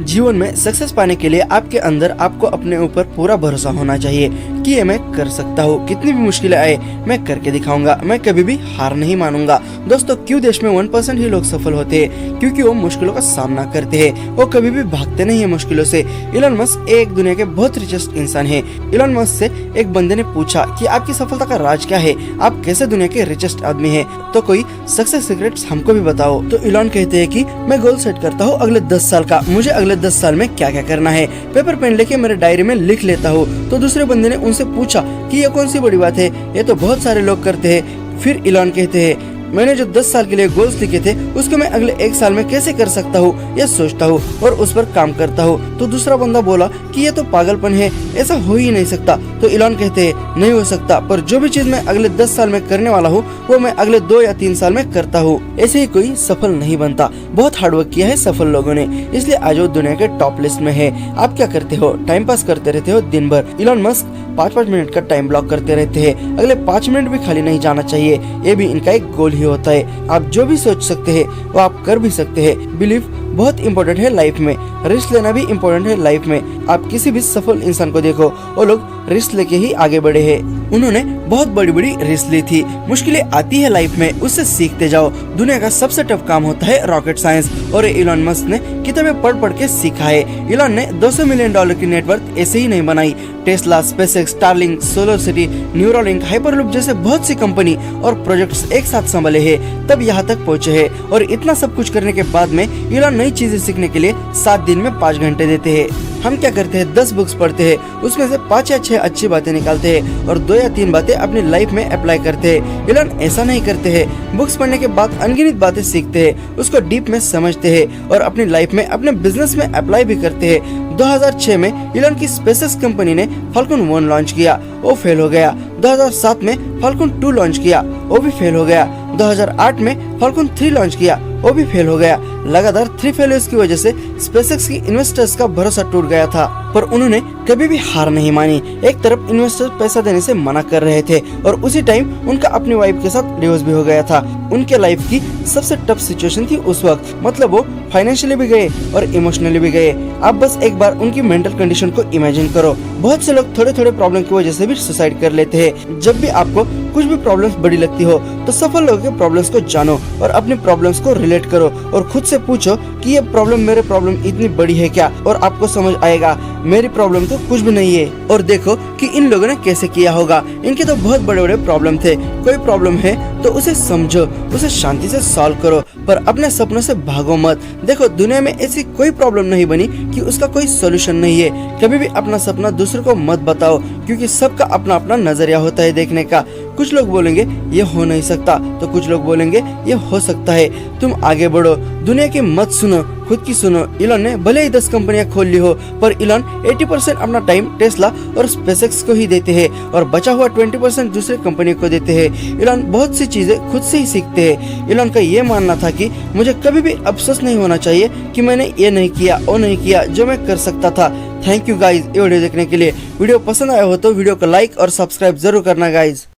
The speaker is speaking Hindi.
जीवन में सक्सेस पाने के लिए आपके अंदर आपको अपने ऊपर पूरा भरोसा होना चाहिए कि ये मैं कर सकता हूँ, कितनी भी मुश्किलें आए मैं करके दिखाऊंगा, मैं कभी भी हार नहीं मानूंगा। दोस्तों, क्यों देश में 1% ही लोग सफल होते हैं? क्योंकि वो मुश्किलों का सामना करते हैं, वो कभी भी भागते नहीं है मुश्किलों से। इलॉन मस्क एक दुनिया के बहुत रिचेस्ट इंसान है। इलॉन मस्क से एक बंदे ने पूछा कि आपकी सफलता का राज क्या है, आप कैसे दुनिया के रिचेस्ट आदमी है, तो कोई सक्सेस सीक्रेट्स हमको भी बताओ। तो इलॉन कहते हैं कि मैं गोल सेट करता हूँ अगले 10 साल का, मुझे अगले 10 साल में क्या क्या करना है, पेपर पेन लेके मेरे डायरी में लिख लेता हूँ। तो दूसरे बंदे ने उनसे पूछा कि ये कौन सी बड़ी बात है, ये तो बहुत सारे लोग करते हैं। फिर इलॉन कहते हैं, मैंने जो 10 साल के लिए गोल्स लिखे थे उसको मैं अगले 1 साल में कैसे कर सकता हूँ, ये सोचता हूँ और उस पर काम करता हूँ। तो दूसरा बंदा बोला कि ये तो पागलपन है, ऐसा हो ही नहीं सकता। तो इलॉन कहते हैं, नहीं हो सकता, पर जो भी चीज मैं अगले 10 साल में करने वाला हूँ वो मैं अगले 2 या 3 साल में करता हूँ। ऐसे ही कोई सफल नहीं बनता, बहुत हार्डवर्क किया है सफल लोगों ने, इसलिए आज वो दुनिया के टॉप लिस्ट में है। आप क्या करते हो? टाइम पास करते रहते हो दिन भर। इलॉन मस्क 5-5 मिनट का टाइम ब्लॉक करते रहते हैं, अगले 5 मिनट भी खाली नहीं जाना चाहिए, ये भी इनका एक गोल ही होता है। आप जो भी सोच सकते हैं वो आप कर भी सकते हैं। बिलीव बहुत इंपॉर्टेंट है लाइफ में, रिस्क लेना भी इम्पोर्टेंट है लाइफ में। आप किसी भी सफल इंसान को देखो, वो लोग रिस्क लेके ही आगे बढ़े हैं। उन्होंने बहुत बड़ी बड़ी रिस्क ली थी। मुश्किलें आती है लाइफ में, उससे सीखते जाओ। दुनिया का सबसे टफ काम होता है रॉकेट साइंस, और इलॉन मस्क ने किताबें पढ़ पढ़ के सीखा है। इलॉन ने $200 मिलियन की नेटवर्थ ऐसे ही नहीं बनाई। Tesla, SpaceX, Starlink, solar city, Neuralink, hyperloop जैसे बहुत सी कंपनी और प्रोजेक्ट्स एक साथ संभाले हैं, तब यहाँ तक पहुँचे हैं। और इतना सब कुछ करने के बाद में इलॉन नई चीजें सीखने के लिए 7 दिन में 5 घंटे देते हैं। हम क्या करते हैं? 10 बुक्स पढ़ते हैं, उसमें से 5 या 6 अच्छी बातें निकालते हैं और 2 या 3 बातें अपनी लाइफ में अप्लाई करते हैं। इलॉन ऐसा नहीं करते हैं। बुक्स पढ़ने के बाद अनगिनत बातें सीखते हैं, उसको डीप में समझते हैं और अपनी लाइफ में, अपने बिजनेस में अप्लाई भी करते हैं। 2006 में इलॉन की स्पेसएक्स कंपनी ने फाल्कन 1 लॉन्च किया, वो फेल हो गया। 2007 में फाल्कन 2 लॉन्च किया, वो भी फेल हो गया। 2008 में फाल्कन 3 लॉन्च किया, वो भी फेल हो गया। लगातार 3 फेलियर्स की वजह से स्पेसएक्स की इन्वेस्टर्स का भरोसा टूट गया था, पर उन्होंने कभी भी हार नहीं मानी। एक तरफ इन्वेस्टर पैसा देने से मना कर रहे थे और उसी टाइम उनका अपनी वाइफ के साथ डिवोर्स भी हो गया था। उनके लाइफ की सबसे टफ सिचुएशन थी उस वक्त, मतलब वो फाइनेंशियली भी गए और इमोशनली भी गए। आप बस एक बार उनकी मेंटल कंडीशन को इमेजिन करो। बहुत से लोग थोड़े थोड़े प्रॉब्लम की वजह से भी सुसाइड कर लेते हैं। जब भी आपको कुछ भी प्रॉब्लम्स बड़ी लगती हो तो सफल लोगों के प्रॉब्लम्स को जानो और अपनी प्रॉब्लम्स को रिलेट करो और खुद से पूछो कि ये प्रॉब्लम, मेरे प्रॉब्लम इतनी बड़ी है क्या, और आपको समझ आएगा मेरी प्रॉब्लम तो कुछ भी नहीं है। और देखो कि इन लोगों ने कैसे किया होगा। इनके तो बहुत बड़े बड़े प्रॉब्लम थे। कोई प्रॉब्लम है तो उसे समझो, उसे शांति से सॉल्व करो, पर अपने सपनों से भागो मत। देखो, दुनिया में ऐसी कोई प्रॉब्लम नहीं बनी कि उसका कोई सोल्यूशन नहीं है। कभी भी अपना सपना दूसरों को मत बताओ, क्योंकि सबका अपना अपना नजरिया होता है देखने का। कुछ लोग बोलेंगे ये हो नहीं सकता, तो कुछ लोग बोलेंगे ये हो सकता है। तुम आगे बढ़ो, दुनिया की मत सुनो, खुद की सुनो। इलॉन ने भले ही 10 कंपनियां खोल ली हो, पर इलॉन 80% अपना टाइम टेस्ला और स्पेसएक्स को ही देते हैं और बचा हुआ 20% दूसरे कंपनी को देते हैं। इलॉन बहुत सी चीजें खुद से ही सीखते हैं। इलॉन का ये मानना था कि मुझे कभी भी अफसोस नहीं होना चाहिए कि मैंने ये नहीं किया, वो नहीं किया जो मैं कर सकता था। थैंक यू गाइज ये वीडियो देखने के लिए। वीडियो पसंद आया हो तो वीडियो को लाइक और सब्सक्राइब जरूर करना गाइज।